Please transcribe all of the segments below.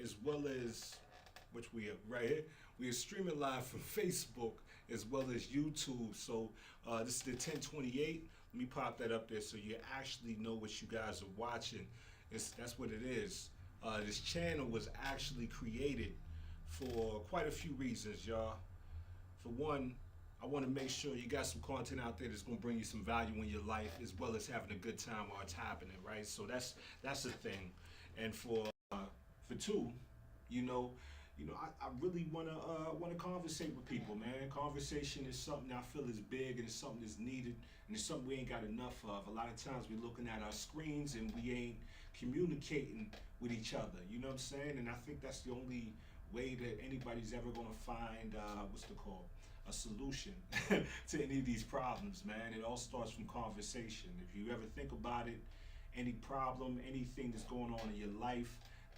as well as which we are right here. We are streaming live from Facebook as well as YouTube. So this is the 1028. Let me pop that up there so you actually know what you guys are watching. That's what it is. This channel was actually created for quite a few reasons, y'all. For one, I want to make sure you got some content out there that's going to bring you some value in your life, as well as having a good time while it's happening, right? So that's the thing. And for two, you know, I really wanna conversate with people, man. Conversation is something I feel is big, and it's something that's needed, and it's something we ain't got enough of. A lot of times we're looking at our screens and we ain't communicating with each other. You know what I'm saying? And I think that's the only way that anybody's ever gonna find what's the call a solution to any of these problems, man. It all starts from conversation. If you ever think about it, any problem, anything that's going on in your life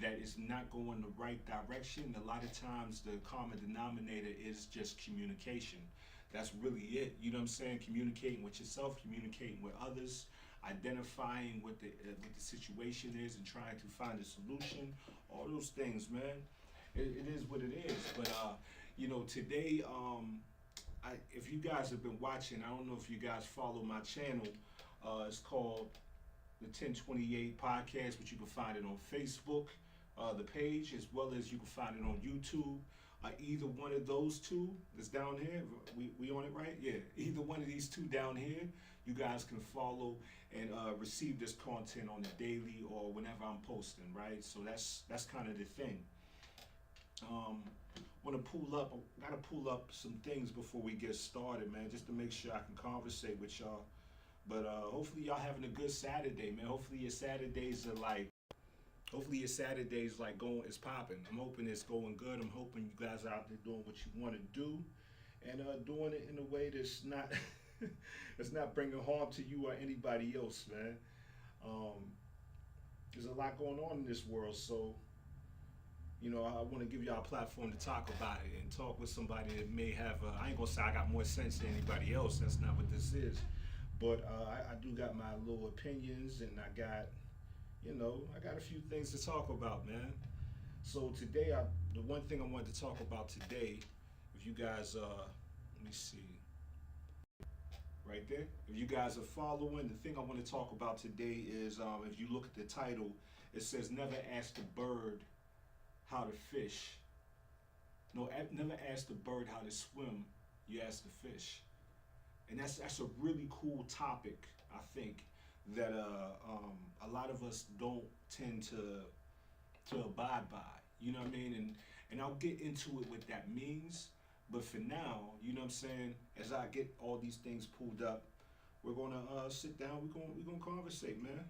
that is not going the right direction, a lot of times the common denominator is just communication. That's really it. You know what I'm saying? Communicating with yourself, communicating with others, identifying what the situation is and trying to find a solution. All those things, man. It is what it is. But today, if you guys have been watching, I don't know if you guys follow my channel. It's called the 1028 Podcast, but you can find it on Facebook, the page, as well as you can find it on YouTube. Either one of those two that's down here, we on it, right? Yeah, either one of these two down here, you guys can follow and receive this content on the daily or whenever I'm posting, right? So that's kind of the thing. Want to gotta pull up some things before we get started, man, just to make sure I can conversate with y'all. But hopefully y'all having a good Saturday, man. Hopefully your Saturdays like going, it's popping. I'm hoping it's going good. I'm hoping you guys are out there doing what you want to do, and doing it in a way that's not that's not bringing harm to you or anybody else, man. There's a lot going on in this world, so I want to give y'all a platform to talk about it and talk with somebody that may have. I ain't gonna say I got more sense than anybody else. That's not what this is. But I do got my little opinions, and I got a few things to talk about, man. So today, the one thing I wanted to talk about today, if you guys, let me see, right there. If you guys are following, the thing I want to talk about today is, if you look at the title, it says "Never ask the bird how to fish." No, never ask the bird how to swim. You ask the fish. And that's a really cool topic, I think, that a lot of us don't tend to abide by. You know what I mean? And I'll get into it what that means. But for now, you know what I'm saying, as I get all these things pulled up, we're gonna sit down, we're gonna conversate, man.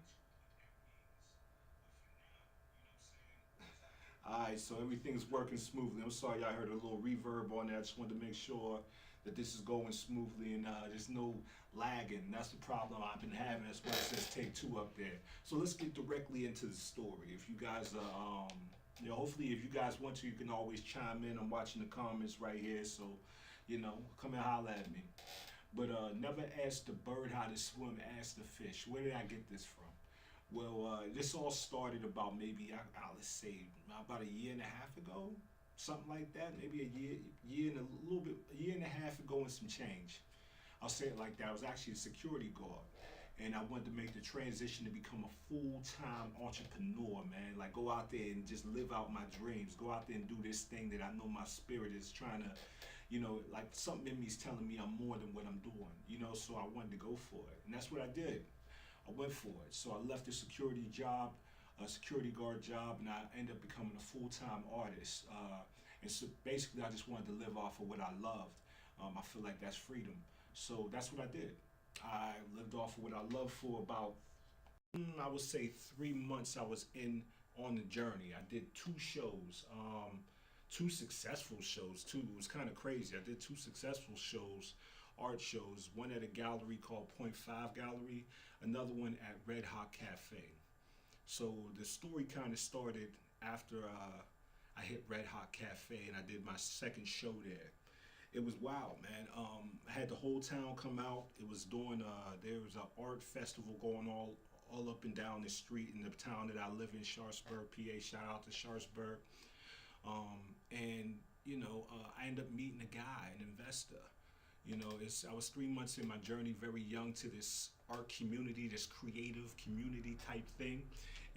Alright, so everything's working smoothly. I'm sorry y'all heard a little reverb on there. I just wanted to make sure that this is going smoothly and there's no lagging. That's the problem I've been having. That's why it says take two up there. So let's get directly into the story. If you guys are, hopefully if you guys want to, you can always chime in. I'm watching the comments right here, so, come and holler at me. But never ask the bird how to swim, ask the fish. Where did I get this from? Well, this all started about maybe, let's say, about a year and a half ago, something like that. Maybe a year and a half ago and some change. I'll say it like that. I was actually a security guard, and I wanted to make the transition to become a full-time entrepreneur, man. Like go out there and just live out my dreams. Go out there and do this thing that I know my spirit is trying to, like something in me is telling me I'm more than what I'm doing, so I wanted to go for it. And that's what I did. I went for it. So I left the security job, a security guard job, and I ended up becoming a full-time artist. And so basically, I just wanted to live off of what I loved. I feel like that's freedom. So that's what I did. I lived off of what I loved for about, I would say 3 months I was on the journey. I did 2 shows, 2 successful shows too. It was kind of crazy. I did 2 successful shows, art shows, one at a gallery called Point 5 Gallery, another one at Red Hot Cafe. So the story kind of started after I hit Red Hot Cafe and I did my second show there. It was wild, man. I had the whole town come out. It was doing, there was an art festival going all up and down the street in the town that I live in, Sharpsburg, PA. Shout out to Sharpsburg. And I end up meeting a guy, an investor. I was 3 months in my journey, very young, to this art community, this creative community type thing,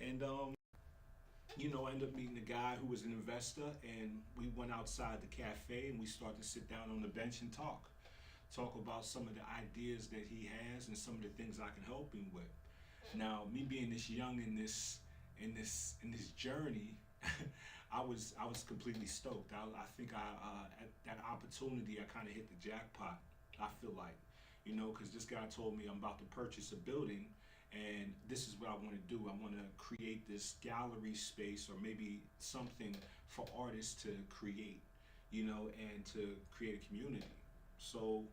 and I ended up meeting a guy who was an investor, and we went outside the cafe and we started to sit down on the bench and talk about some of the ideas that he has and some of the things I can help him with. Now, me being this young in this journey, I was completely stoked. I think at that opportunity I kind of hit the jackpot. I feel like, because this guy told me I'm about to purchase a building, and this is what I want to do. I want to create this gallery space, or maybe something for artists to create, and to create a community. So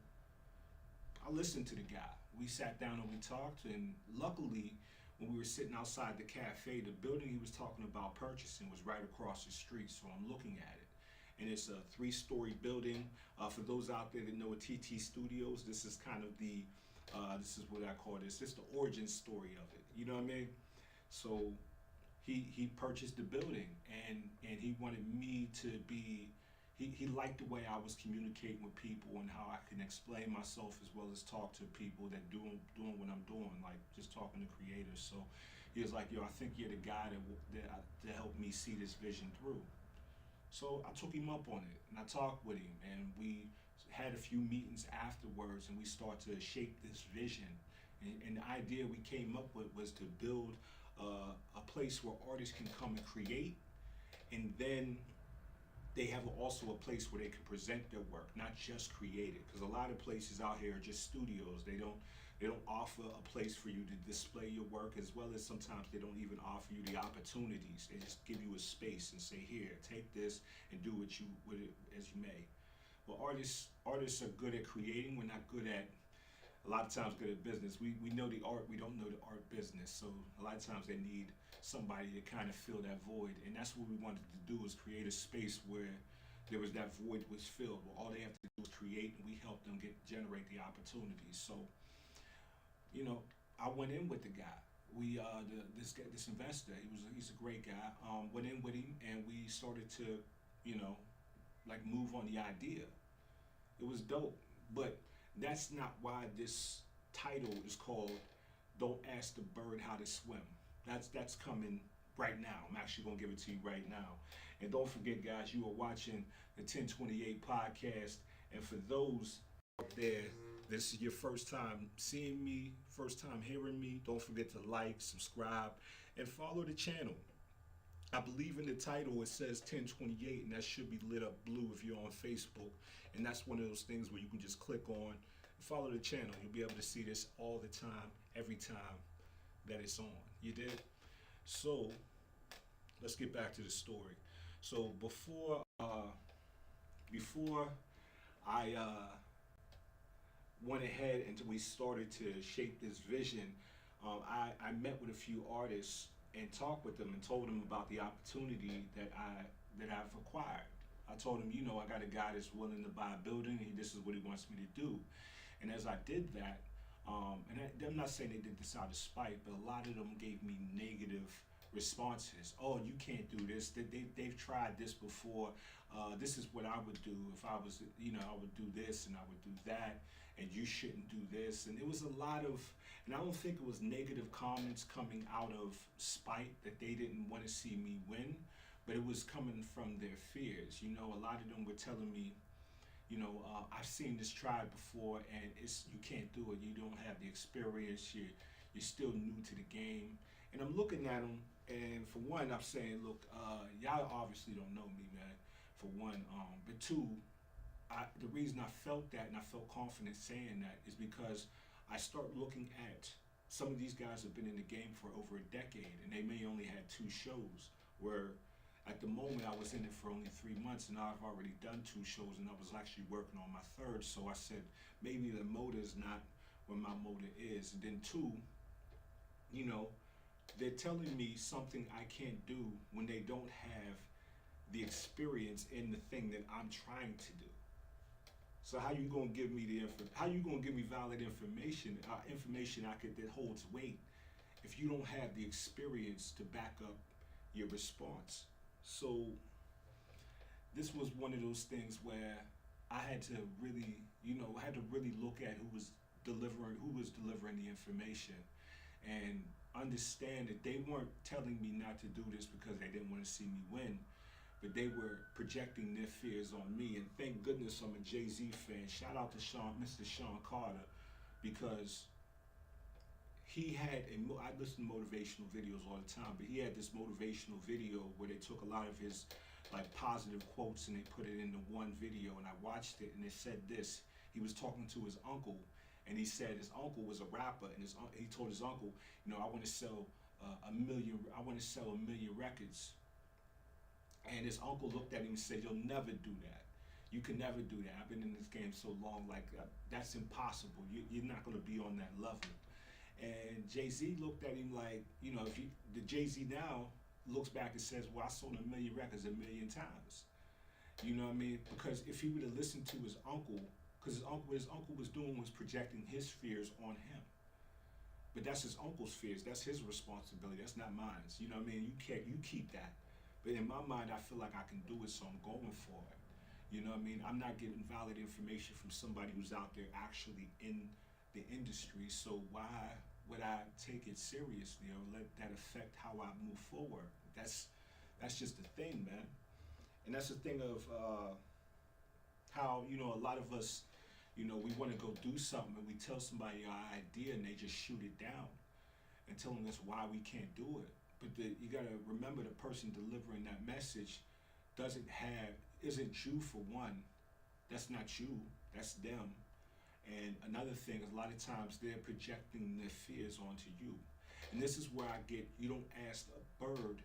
I listened to the guy. We sat down and we talked, and luckily, when we were sitting outside the cafe, the building he was talking about purchasing was right across the street. So I'm looking at it, and it's a 3-story building. For those out there that know TT Studios, this is kind of this is what I call this. It's the origin story of it. You know what I mean? So he purchased the building, and he wanted me to be. He liked the way I was communicating with people and how I can explain myself, as well as talk to people that doing what I'm doing, like just talking to creators. So he was like, "Yo, I think you're the guy that helped me see this vision through." So I took him up on it, and I talked with him, and we had a few meetings afterwards, and we started to shape this vision. And the idea we came up with was to build a place where artists can come and create, and then they have also a place where they can present their work, not just create it. Because a lot of places out here are just studios. They don't offer a place for you to display your work, as well as sometimes they don't even offer you the opportunities. They just give you a space and say, "Here, take this and do with it as you may." Well, artists are good at creating. We're not good at, a lot of times, good at business. We know the art, we don't know the art business. So a lot of times they need somebody to kind of fill that void. And that's what we wanted to do, is create a space where that void was filled. Well, all they have to do is create, and we help them generate the opportunities. So, I went in with the guy. This investor, he's a great guy. Went in with him, and we started to, move on the idea. It was dope, but that's not why this title is called "Don't Ask the Bird How to Swim." That's coming right now. I'm actually gonna give it to you right now. And don't forget, guys, you are watching the 1028 podcast. And for those out there, this is your first time seeing me, first time hearing me, don't forget to like, subscribe, and follow the channel. I believe in the title it says 1028, and that should be lit up blue if you're on Facebook. And that's one of those things where you can just click on and follow the channel. You'll be able to see this all the time, every time that it's on. You did? So let's get back to the story. So before I went ahead and we started to shape this vision, I met with a few artists and talked with them and told them about the opportunity that I've acquired. I told him, I got a guy that's willing to buy a building, and this is what he wants me to do. And as I did that, I'm not saying they did this out of spite, but a lot of them gave me negative responses. "Oh, you can't do this. They've tried this before. This is what I would do if I was, I would do this and I would do that, and you shouldn't do this." And it was a lot of, and I don't think it was negative comments coming out of spite that they didn't want to see me win, but it was coming from their fears. A lot of them were telling me, "I've seen this tried before, and you can't do it. You don't have the experience. You're still new to the game." And I'm looking at them, and for one, I'm saying, "Look, y'all obviously don't know me, man. For one, but two, the reason I felt that and I felt confident saying that is because I start looking at some of these guys have been in the game for over a decade, and they may only had 2 shows, where at the moment I was in it for only 3 months, and I've already done 2 shows, and I was actually working on my 3rd. So I said, maybe the motor is not where my motor is. And then 2, they're telling me something I can't do when they don't have the experience in the thing that I'm trying to do. So how you gonna give me valid information, information that holds weight, if you don't have the experience to back up your response. So this was one of those things where I had to really, I had to really look at who was delivering the information, and understand that they weren't telling me not to do this because they didn't want to see me win, but they were projecting their fears on me. And thank goodness I'm a Jay-Z fan. Shout out to Mr. Sean Carter, because I listen to motivational videos all the time, but he had this motivational video where they took a lot of his like positive quotes and they put it into one video, and I watched it, and it said this. He was talking to his uncle, and he said his uncle was a rapper, and he told his uncle, I want to sell I want to sell 1,000,000 records. And his uncle looked at him and said, "You'll never do that. You can never do that. I've been in this game so long, like that's impossible. You're not going to be on that level." And Jay-Z looked at him like, the Jay-Z now looks back and says, "Well, I sold 1,000,000 records 1,000,000 times." You know what I mean? Because if he would have listened to his uncle, because what his uncle was doing was projecting his fears on him. But that's his uncle's fears. That's his responsibility. That's not mine. You know what I mean? You keep that. But in my mind, I feel like I can do it, so I'm going for it. You know what I mean? I'm not getting valid information from somebody who's out there actually in the industry. So why would I take it seriously or let that affect how I move forward? That's just the thing, man. And that's the thing of how a lot of us, we want to go do something, and we tell somebody our idea, and they just shoot it down and telling us why we can't do it. But you got to remember, the person delivering that message isn't you for one. That's not you. That's them. And another thing is, a lot of times they're projecting their fears onto you. And this is where you don't ask a bird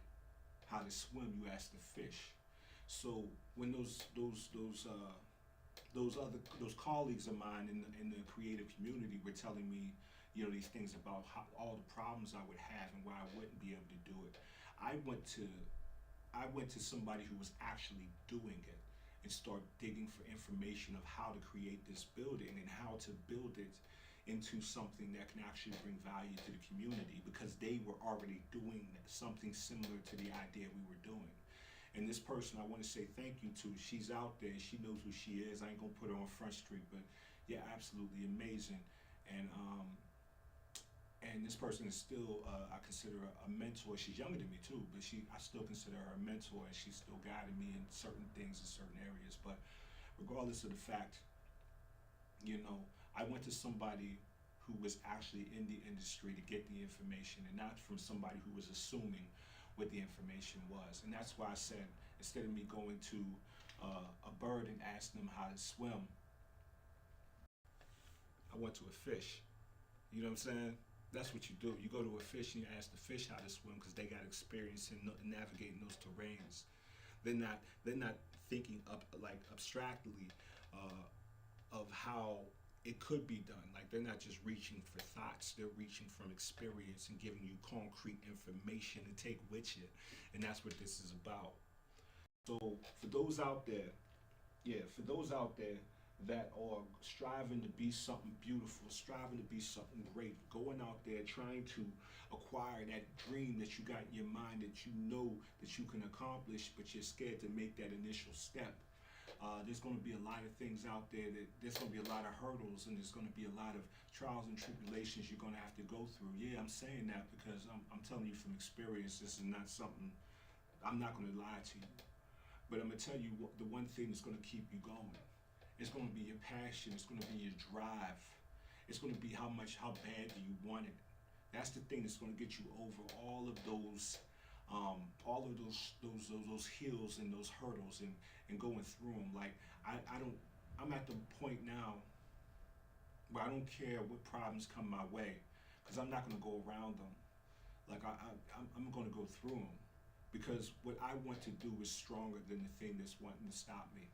how to swim, you ask the fish. So when those colleagues of mine in the creative community were telling me, these things about all the problems I would have and why I wouldn't be able to do it, I went to somebody who was actually doing it and start digging for information of how to create this building and how to build it into something that can actually bring value to the community, because they were already doing something similar to the idea we were doing. And this person I want to say thank you to. She's out there. She knows who she is. I ain't gonna put her on Front Street, but yeah, absolutely amazing. And this person is still, I consider a mentor. She's younger than me too, but I still consider her a mentor, and she's still guiding me in certain things in certain areas. But regardless of the fact, I went to somebody who was actually in the industry to get the information, and not from somebody who was assuming what the information was. And that's why I said, instead of me going to a bird and asking them how to swim, I went to a fish. You know what I'm saying? That's what you do. You go to a fish and you ask the fish how to swim, because they got experience in navigating those terrains. They're not thinking abstractly of how it could be done. Like, they're not just reaching for thoughts. They're reaching from experience and giving you concrete information to take with you. And that's what this is about. So for those out there that are striving to be something beautiful, striving to be something great, going out there trying to acquire that dream that you got in your mind, that you know that you can accomplish, but you're scared to make that initial step. There's going to be a lot of things out there there's going to be a lot of hurdles, and there's going to be a lot of trials and tribulations you're going to have to go through. Yeah, I'm saying that because I'm telling you from experience. This is not something, I'm not going to lie to you, but I'm going to tell you the one thing that's going to keep you going. It's going to be your passion. It's going to be your drive. It's going to be how bad do you want it. That's the thing that's going to get you over all of those hills and those hurdles and going through them. Like, I'm at the point now where I don't care what problems come my way, because I'm not going to go around them. Like, I'm going to go through them, because what I want to do is stronger than the thing that's wanting to stop me.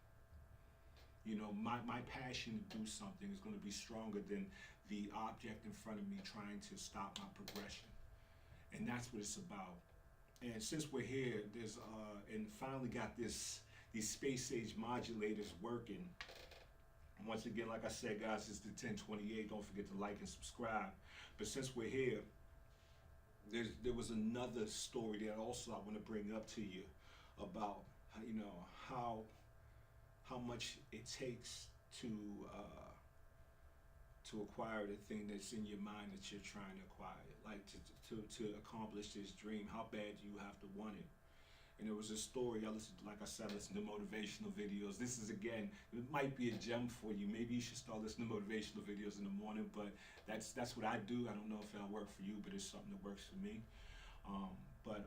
My passion to do something is going to be stronger than the object in front of me trying to stop my progression. And that's what it's about. And since we're here, and finally got these space age modulators working. Once again, like I said, guys, it's the 1028. Don't forget to like and subscribe. But since we're here, there was another story that also I want to bring up to you about how how much it takes to uh, to acquire the thing that's in your mind that you're trying to acquire, like to accomplish this dream. How bad do you have to want it? And there was a story I listened, like I said, I listen to motivational videos. This is again, it might be a gem for you. Maybe you should start listening to motivational videos in the morning. But that's what I do. I don't know if it'll work for you, but it's something that works for me. But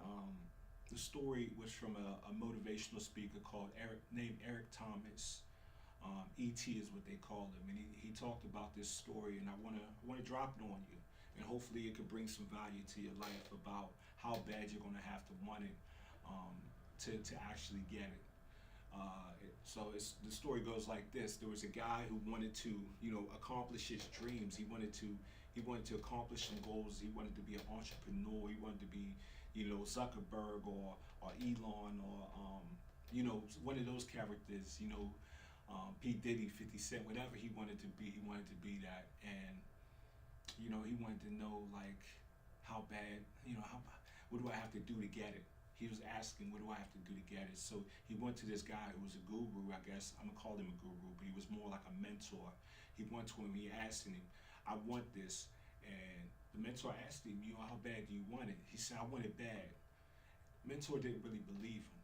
the story was from a motivational speaker called named Eric Thomas. ET is what they called him, and he talked about this story, and I want to drop it on you, and hopefully it could bring some value to your life about how bad you're gonna have to want it to actually get it. So the story goes like this: there was a guy who wanted to, accomplish his dreams. He wanted to accomplish some goals. He wanted to be an entrepreneur. He wanted to be, Zuckerberg or Elon or one of those characters. P Diddy, 50 Cent, whatever he wanted to be that. And he wanted to know like how bad, what do I have to do to get it? He was asking, what do I have to do to get it? So he went to this guy who was a guru, I guess. I'm gonna call him a guru, but he was more like a mentor. He went to him, he asked him, I want this. And the mentor asked him, how bad do you want it? He said, I want it bad. Mentor didn't really believe him.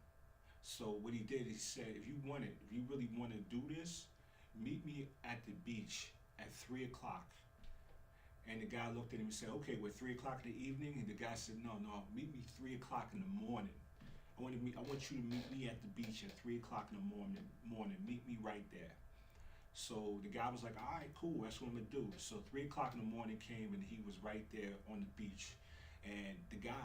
So what he did, he said, if you really want to do this, meet me at the beach at 3 o'clock. And the guy looked at him and said, okay, we're 3 o'clock in the evening? And the guy said, no, meet me 3 o'clock in the morning. I want you to meet me at the beach at 3 o'clock in the morning. Meet me right there. So the guy was like, all right, cool, that's what I'm gonna do. So 3 o'clock in the morning came, and he was right there on the beach. And the guy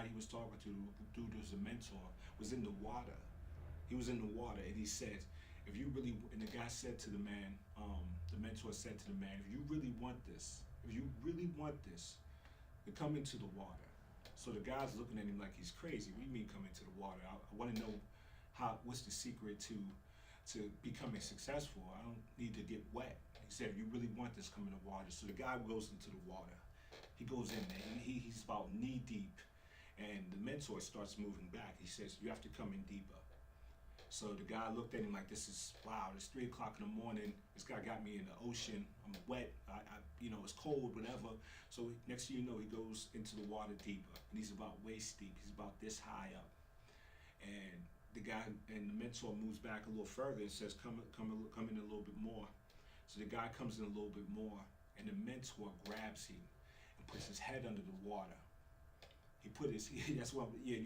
he was talking to, the dude who was a mentor, was in the water. He was in the water, and he said, and the guy said to the man, the mentor said to the man, if you really want this, then come into the water. So the guy's looking at him like he's crazy. What do you mean come into the water? I want to know what's the secret to becoming successful. I don't need to get wet. He said, if you really want this, come in the water. So the guy goes into the water. He goes in there. He's about knee deep. And the mentor starts moving back. He says, you have to come in deeper. So the guy looked at him like, wow, it's 3 o'clock in the morning. This guy got me in the ocean. I'm wet. It's cold, whatever. So next thing you know, he goes into the water deeper. And he's about waist deep. He's about this high up. And the mentor moves back a little further and says, come in a little bit more. So the guy comes in a little bit more. And the mentor grabs him and puts his head under the water. You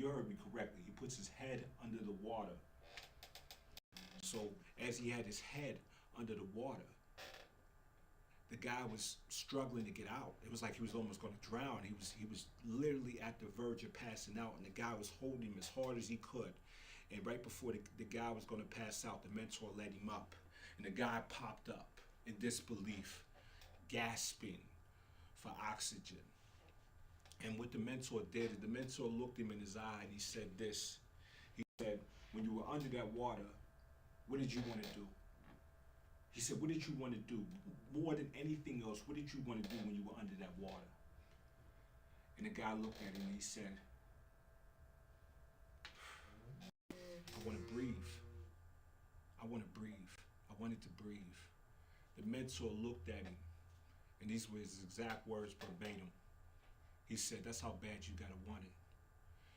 heard me correctly. He puts his head under the water. So as he had his head under the water, the guy was struggling to get out. It was like he was almost going to drown. He was literally at the verge of passing out, and the guy was holding him as hard as he could. And right before the guy was going to pass out, the mentor let him up, and the guy popped up in disbelief, gasping for oxygen. And what the mentor did is the mentor looked him in his eye and he said this. He said, when you were under that water, what did you want to do? He said, what did you want to do? More than anything else, what did you want to do when you were under that water? And the guy looked at him and he said, I want to breathe. I want to breathe. I wanted to breathe. The mentor looked at him, and these were his exact words verbatim. He said, that's how bad you gotta want it.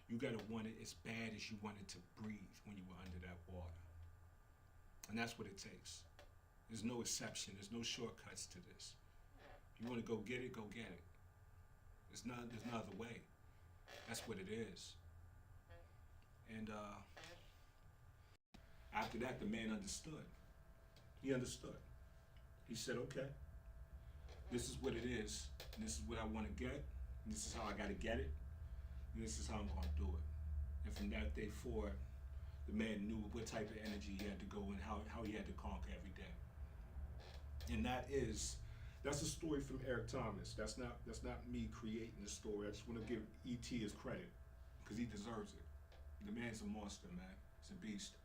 You gotta want it as bad as you wanted to breathe when you were under that water. And that's what it takes. There's no exception. There's no shortcuts to this. If you wanna go get it, go get it. There's no other way. That's what it is. And after that, the man understood. He understood. He said, okay, this is what it is, and this is what I want to get, and this is how I got to get it, and this is how I'm going to do it. And from that day forward, the man knew what type of energy he had to go and how he had to conquer every day. And that's a story from Eric Thomas. That's not me creating the story. I just want to give E.T. his credit because he deserves it. The man's a monster, man. He's a beast.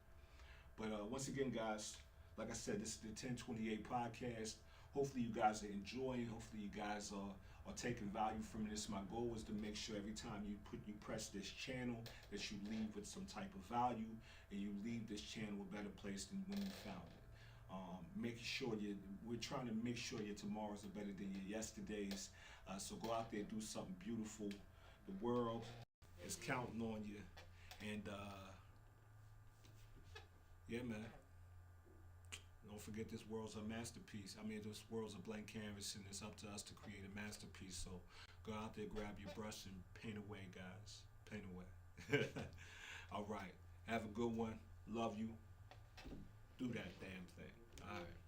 But once again, guys, like I said, this is the 1028 podcast. Hopefully you guys are enjoying. Hopefully you guys are taking value from this. My goal is to make sure every time you press this channel that you leave with some type of value, and you leave this channel a better place than when you found it. Making sure we're trying to make sure your tomorrows are better than your yesterdays. So go out there, do something beautiful. The world is counting on you, and yeah, man. Don't forget, this world's a masterpiece. I mean, this world's a blank canvas, and it's up to us to create a masterpiece. So go out there, grab your brush, and paint away, guys. Paint away. All right. Have a good one. Love you. Do that damn thing. All right.